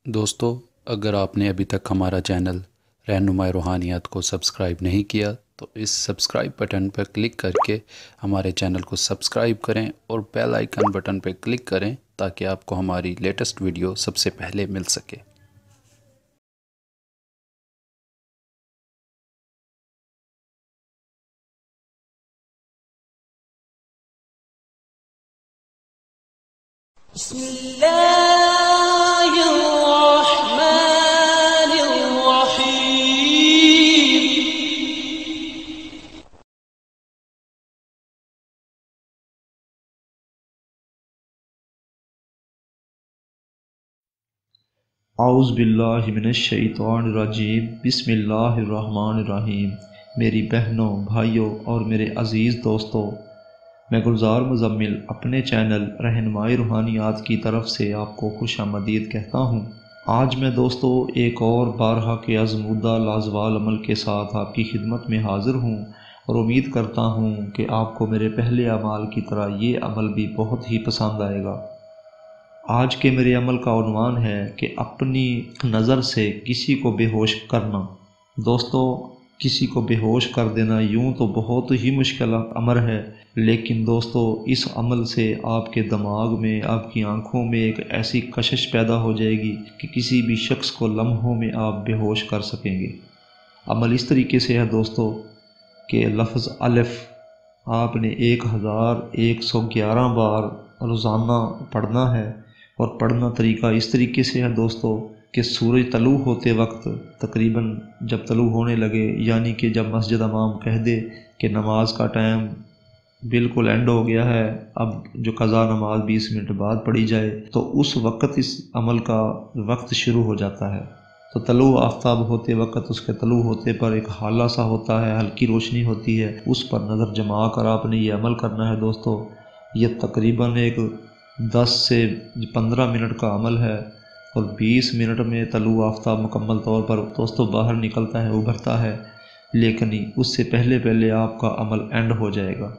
दोस्तों, अगर आपने अभी तक हमारा चैनल रहनुमाई रूहानियात को सब्सक्राइब नहीं किया तो इस सब्सक्राइब बटन पर क्लिक करके हमारे चैनल को सब्सक्राइब करें और बेल आइकन बटन पर क्लिक करें ताकि आपको हमारी लेटेस्ट वीडियो सबसे पहले मिल सके। औज़ु बिल्लाहि मिनश्शैतानिर्रजीम बिस्मिल्लाहिर्रहमानिर्रहीम। मेरी बहनों, भाइयों और मेरे अज़ीज़ दोस्तों, मैं गुलजार मुज़म्मिल अपने चैनल रहनुमाई रूहानियात की तरफ से आपको खुशामदीद कहता हूँ। आज मैं दोस्तों एक और बारहा के आज़मूदा लाजवाल अमल के साथ आपकी खिदमत में हाज़िर हूँ और उम्मीद करता हूँ कि आपको मेरे पहले अमाल की तरह ये अमल भी बहुत ही पसंद आएगा। आज के मेरे अमल का उन्वान है कि अपनी नज़र से किसी को बेहोश करना। दोस्तों, किसी को बेहोश कर देना यूं तो बहुत ही मुश्किल अमर है, लेकिन दोस्तों इस अमल से आपके दिमाग में, आपकी आंखों में एक ऐसी कशिश पैदा हो जाएगी कि किसी भी शख्स को लम्हों में आप बेहोश कर सकेंगे। अमल इस तरीके से है दोस्तों कि लफ्ज़ अलिफ आपने 1111 बार रोज़ाना पढ़ना है और पढ़ना तरीका इस तरीके से है दोस्तों कि सूरज तलू होते वक्त तकरीबन जब तलू होने लगे, यानी कि जब मस्जिद इमाम कह दे कि नमाज का टाइम बिल्कुल एंड हो गया है, अब जो कज़ा नमाज 20 मिनट बाद पढ़ी जाए, तो उस वक़्त इस अमल का वक्त शुरू हो जाता है। तो तलू आफ्ताब होते वक्त, उसके तलू होते पर एक हाला सा होता है, हल्की रोशनी होती है, उस पर नज़र जमा कर आपने ये अमल करना है दोस्तों। ये तकरीबन एक 10 से 15 मिनट का अमल है और 20 मिनट में तलू आफ्ताब मुकम्मल तौर पर दोस्तों बाहर निकलता है, उभरता है, लेकिन उससे पहले पहले आपका अमल एंड हो जाएगा।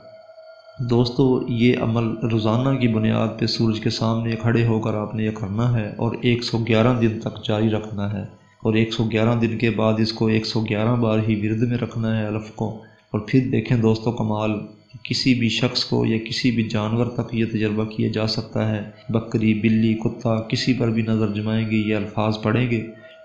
दोस्तों ये अमल रोज़ाना की बुनियाद पे सूरज के सामने खड़े होकर आपने ये करना है और 111 दिन तक जारी रखना है और 111 दिन के बाद इसको 111 बार ही विर्द में रखना है अलिफ को। और फिर देखें दोस्तों कमाल, किसी भी शख्स को या किसी भी जानवर तक ये तजर्बा किया जा सकता है। बकरी, बिल्ली, कुत्ता, किसी पर भी नज़र जमाएंगे, ये अल्फाज पढ़ेंगे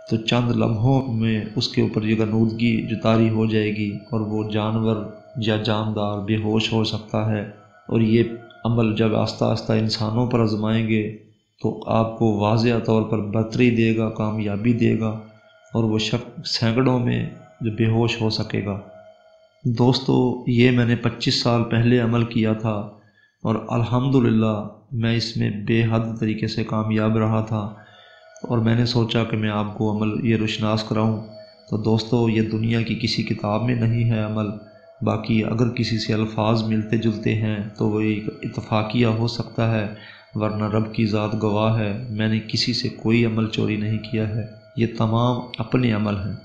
तो चंद लम्हों में उसके ऊपर ये गनूदगी जो तारी हो जाएगी और वो जानवर या जानदार बेहोश हो सकता है। और ये अमल जब आस्ता आस्ता इंसानों पर आजमाएंगे तो आपको वाज़ेह तौर पर बरतरी देगा, कामयाबी देगा और वो शख्स सैकड़ों में जो बेहोश हो सकेगा। दोस्तों ये मैंने 25 साल पहले अमल किया था और अल्हम्दुलिल्लाह मैं इसमें बेहद तरीके से कामयाब रहा था और मैंने सोचा कि मैं आपको अमल ये रुशनास कराऊं। तो दोस्तों ये दुनिया की किसी किताब में नहीं है अमल, बाकी अगर किसी से अल्फाज मिलते जुलते हैं तो वो एक इत्तफाकिया हो सकता है, वरना रब की ज़ात गवाह है मैंने किसी से कोई अमल चोरी नहीं किया है, ये तमाम अपने अमल हैं।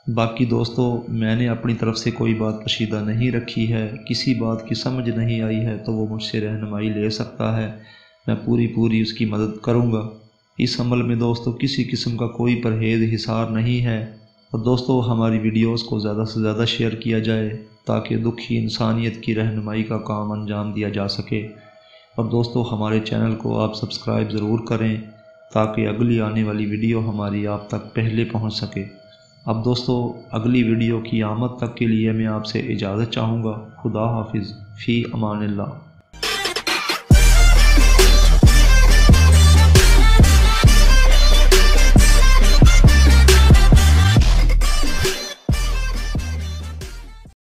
बाकी दोस्तों मैंने अपनी तरफ से कोई बात पोशीदा नहीं रखी है, किसी बात की समझ नहीं आई है तो वो मुझसे रहनुमाई ले सकता है, मैं पूरी उसकी मदद करूँगा। इस अमल में दोस्तों किसी किस्म का कोई परहेज़ हिसार नहीं है। और दोस्तों हमारी वीडियोस को ज़्यादा से ज़्यादा शेयर किया जाए ताकि दुखी इंसानियत की रहनुमाई का काम अंजाम दिया जा सके। और दोस्तों हमारे चैनल को आप सब्सक्राइब ज़रूर करें ताकि अगली आने वाली वीडियो हमारी आप तक पहले पहुँच सके। अब दोस्तों अगली वीडियो की आमद तक के लिए मैं आपसे इजाज़त चाहूँगा। खुदा हाफिज़, फ़ी अमानिल्लाह।